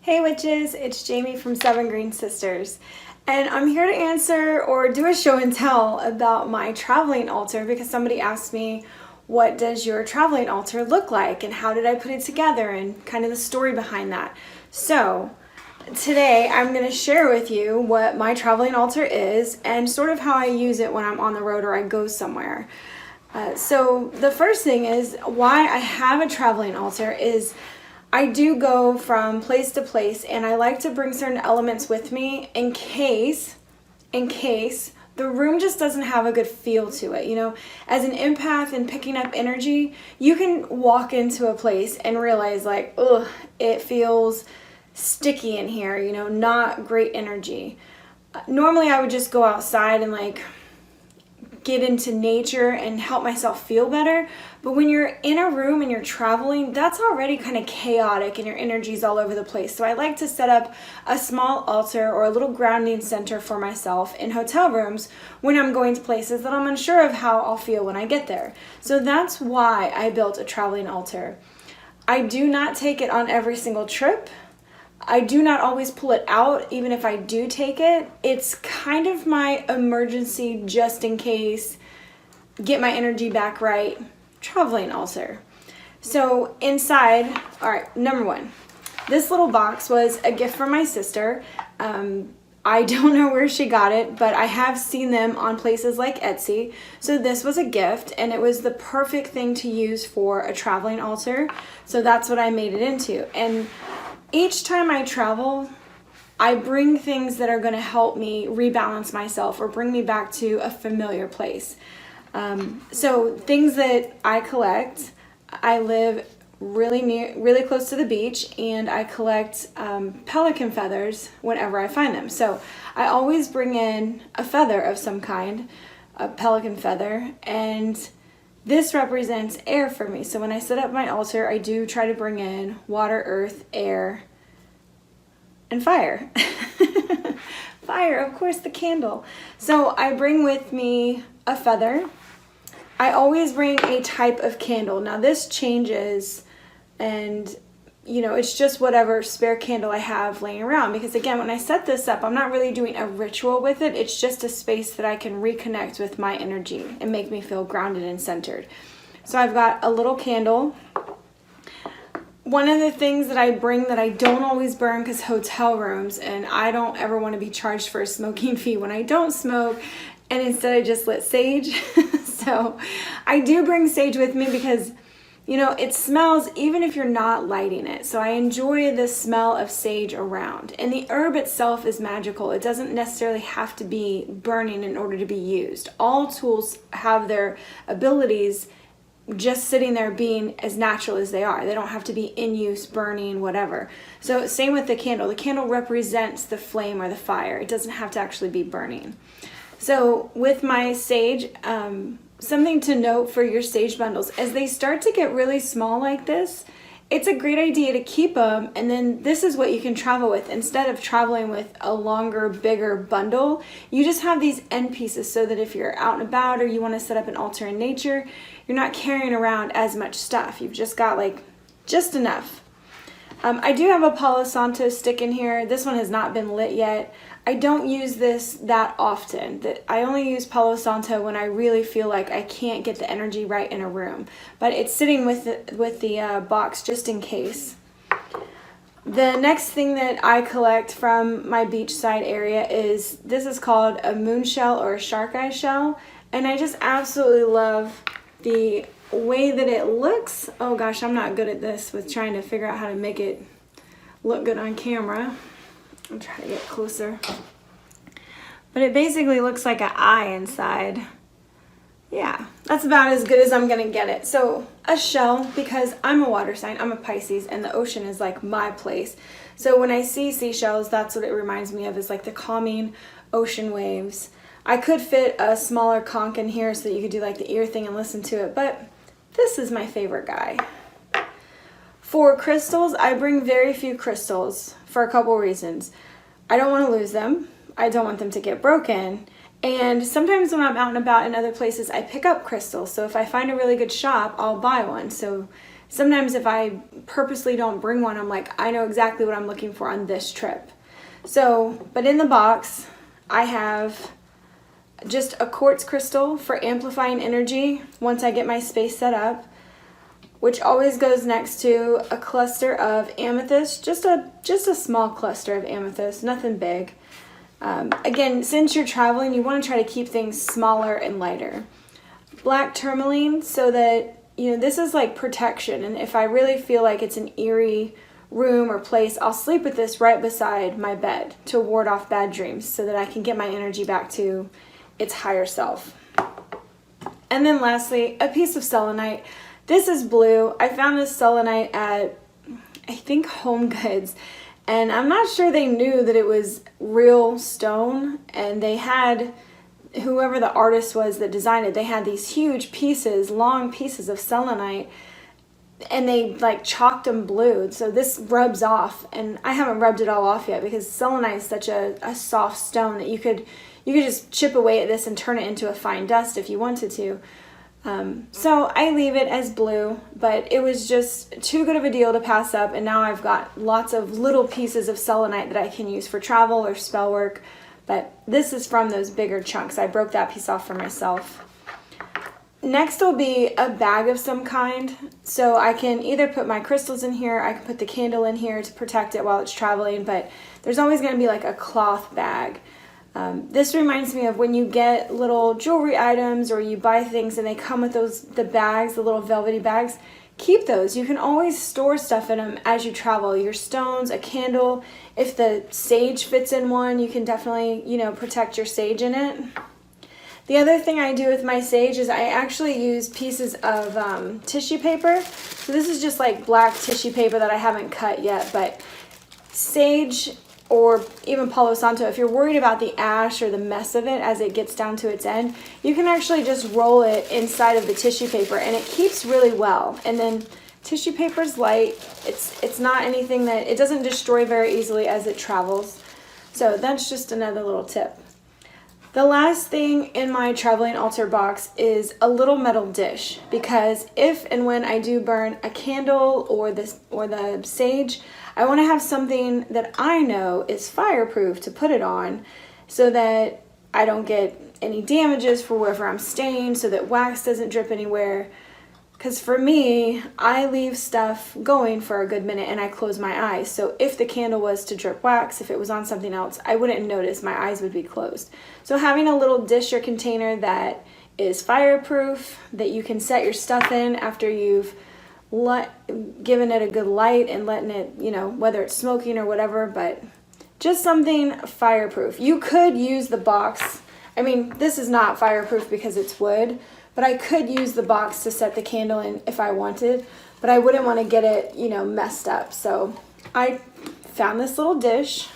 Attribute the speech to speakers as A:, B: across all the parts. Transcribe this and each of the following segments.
A: Hey witches, it's Jayme from Seven Green Sisters, and I'm here to answer or do a show and tell about my traveling altar because somebody asked me, what does your traveling altar look like and how did I put it together and kind of the story behind that. So today I'm going to share with you what my traveling altar is and sort of how I use it when I'm on the road or I go somewhere. So the first thing is why I have a traveling altar is I do go from place to place and I like to bring certain elements with me in case the room just doesn't have a good feel to it. You know, as an empath and picking up energy, you can walk into a place and realize like, ugh, it feels sticky in here, you know, not great energy. Normally I would just go outside and like get into nature and help myself feel better. But when you're in a room and you're traveling, that's already kind of chaotic and your energy's all over the place. So I like to set up a small altar or a little grounding center for myself in hotel rooms when I'm going to places that I'm unsure of how I'll feel when I get there. So that's why I built a traveling altar. I do not take it on every single trip. I do not always pull it out, even if I do take it. It's kind of my emergency, just in case, get my energy back right, traveling altar. So inside, all right, number one, this little box was a gift from my sister. I don't know where she got it, but I have seen them on places like Etsy. So this was a gift and it was the perfect thing to use for a traveling altar. So that's what I made it into. And each time I travel, I bring things that are going to help me rebalance myself or bring me back to a familiar place. So things that I collect, I live really close to the beach, and I collect pelican feathers whenever I find them. So I always bring in a feather of some kind, a pelican feather, and this represents air for me. So when I set up my altar, I do try to bring in water, earth, air, and fire. Fire, of course, the candle. So I bring with me a feather. I always bring a type of candle. Now this changes, and you know, it's just whatever spare candle I have laying around, because again, when I set this up, I'm not really doing a ritual with it. It's just a space that I can reconnect with my energy and make me feel grounded and centered. So I've got a little candle. One of the things that I bring that I don't always burn, because hotel rooms, and I don't ever want to be charged for a smoking fee when I don't smoke, and instead I just lit sage. So I do bring sage with me because, you know, it smells even if you're not lighting it. So I enjoy the smell of sage around. And the herb itself is magical. It doesn't necessarily have to be burning in order to be used. All tools have their abilities just sitting there being as natural as they are. They don't have to be in use, burning, whatever. So same with the candle. The candle represents the flame or the fire. It doesn't have to actually be burning. So with my sage, something to note for your sage bundles, as they start to get really small like this, it's a great idea to keep them, and then this is what you can travel with. Instead of traveling with a longer, bigger bundle, you just have these end pieces so that if you're out and about or you want to set up an altar in nature, you're not carrying around as much stuff. You've just got like just enough. I do have a Palo Santo stick in here. This one has not been lit yet. I don't use this that often. I only use Palo Santo when I really feel like I can't get the energy right in a room. But it's sitting with the box just in case. The next thing that I collect from my beachside area is, this is called a moon shell or a shark eye shell. And I just absolutely love the way that it looks. Oh gosh, I'm not good at this with trying to figure out how to make it look good on camera. I'm trying to get closer. But it basically looks like an eye inside. Yeah, that's about as good as I'm gonna get it. So a shell, because I'm a water sign, I'm a Pisces, and the ocean is like my place. So when I see seashells, that's what it reminds me of, is like the calming ocean waves. I could fit a smaller conch in here so that you could do like the ear thing and listen to it, but this is my favorite guy. For crystals, I bring very few crystals for a couple reasons. I don't want to lose them. I don't want them to get broken. And sometimes when I'm out and about in other places, I pick up crystals. So if I find a really good shop, I'll buy one. So sometimes if I purposely don't bring one, I'm like, I know exactly what I'm looking for on this trip. So, but in the box, I have just a quartz crystal for amplifying energy once I get my space set up, which always goes next to a cluster of amethyst, just a small cluster of amethyst, nothing big. Again, since you're traveling, you want to try to keep things smaller and lighter. Black tourmaline, so that, this is like protection, and if I really feel like it's an eerie room or place, I'll sleep with this right beside my bed to ward off bad dreams so that I can get my energy back to its higher self. And then lastly, a piece of selenite. This is blue. I found this selenite at, I think, Home Goods, and I'm not sure they knew that it was real stone, and they had, whoever the artist was that designed it, they had these huge pieces, long pieces of selenite, and they like chalked them blue. So this rubs off, and I haven't rubbed it all off yet because selenite is such a soft stone that you could just chip away at this and turn it into a fine dust if you wanted to. So I leave it as blue, but it was just too good of a deal to pass up, and now I've got lots of little pieces of selenite that I can use for travel or spell work, but this is from those bigger chunks. I broke that piece off for myself. Next will be a bag of some kind, so I can either put my crystals in here, I can put the candle in here to protect it while it's traveling, but there's always going to be like a cloth bag. This reminds me of when you get little jewelry items or you buy things and they come with the bags, the little velvety bags. Keep those. You can always store stuff in them as you travel. Your stones, a candle. If the sage fits in one, you can definitely, protect your sage in it. The other thing I do with my sage is I actually use pieces of tissue paper. So this is just like black tissue paper that I haven't cut yet, but sage or even Palo Santo, if you're worried about the ash or the mess of it as it gets down to its end, you can actually just roll it inside of the tissue paper and it keeps really well. And then tissue paper is light. It's not anything that, it doesn't destroy very easily as it travels. So that's just another little tip. The last thing in my traveling altar box is a little metal dish, because if and when I do burn a candle or the sage, I want to have something that I know is fireproof to put it on so that I don't get any damages for wherever I'm staying, so that wax doesn't drip anywhere. Because for me, I leave stuff going for a good minute and I close my eyes. So if the candle was to drip wax, if it was on something else, I wouldn't notice. My eyes would be closed. So having a little dish or container that is fireproof, that you can set your stuff in after you've given it a good light and letting it, whether it's smoking or whatever, but just something fireproof. You could use the box. I mean, this is not fireproof because it's wood, but I could use the box to set the candle in if I wanted, but I wouldn't want to get it, messed up. So I found this little dish.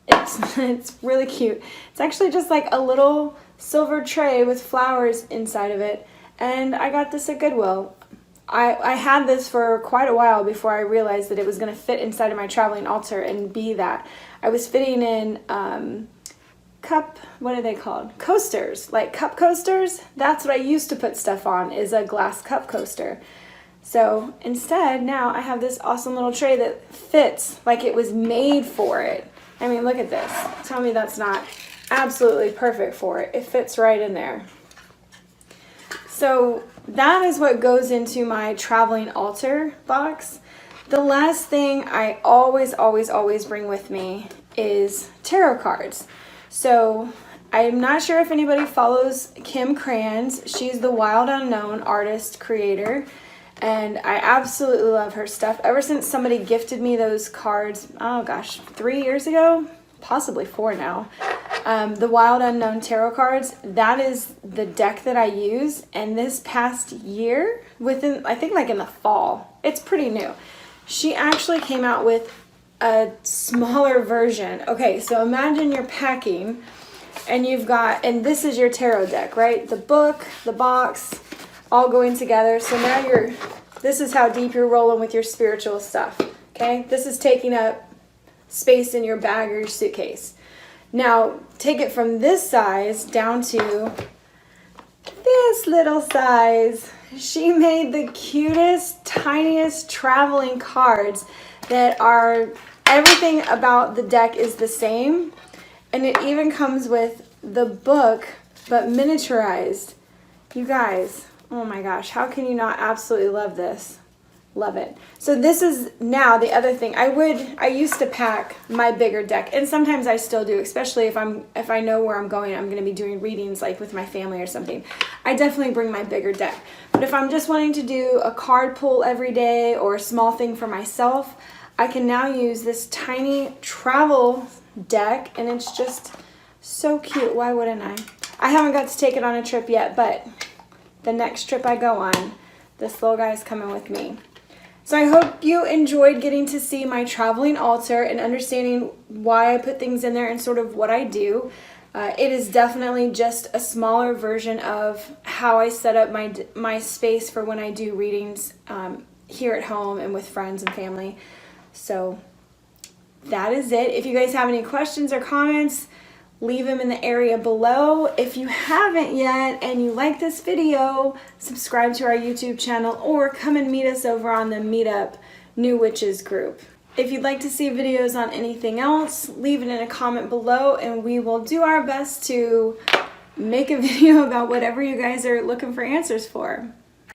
A: It's really cute. It's actually just like a little silver tray with flowers inside of it, and I got this at Goodwill. I had this for quite a while before I realized that it was going to fit inside of my traveling altar and be that. I was fitting in what are they called? Coasters, like cup coasters. That's what I used to put stuff on, is a glass cup coaster. So instead, now I have this awesome little tray that fits like it was made for it. I mean, look at this. Tell me that's not absolutely perfect for it. It fits right in there. So that is what goes into my traveling altar box. The last thing I always bring with me is tarot cards. So I'm not sure if anybody follows Kim Crayons. She's the Wild Unknown artist creator, and I absolutely love her stuff. Ever since somebody gifted me those cards, 3 years ago, possibly 4 now, the Wild Unknown tarot cards, that is the deck that I use. And this past year, I think like in the fall, it's pretty new, she actually came out with a smaller version. Okay, so imagine you're packing and and this is your tarot deck, right? The book, the box, all going together. So now this is how deep you're rolling with your spiritual stuff, okay? This is taking up space in your bag or your suitcase. Now, take it from this size down to this little size. She made the cutest, tiniest traveling cards that are, everything about the deck is the same. And it even comes with the book, but miniaturized. You guys, oh my gosh, how can you not absolutely love this? Love it. So this is now the other thing. I used to pack my bigger deck, and sometimes I still do, especially if I know where I'm going. I'm going to be doing readings like with my family or something. I definitely bring my bigger deck. But if I'm just wanting to do a card pull every day or a small thing for myself, I can now use this tiny travel deck, and it's just so cute. Why wouldn't I? I haven't got to take it on a trip yet, but the next trip I go on, this little guy is coming with me. So I hope you enjoyed getting to see my traveling altar and understanding why I put things in there and sort of what I do. It is definitely just a smaller version of how I set up my space for when I do readings here at home and with friends and family. So that is it. If you guys have any questions or comments, leave them in the area below. If you haven't yet and you like this video, subscribe to our YouTube channel or come and meet us over on the Meetup New Witches group. If you'd like to see videos on anything else, leave it in a comment below and we will do our best to make a video about whatever you guys are looking for answers for.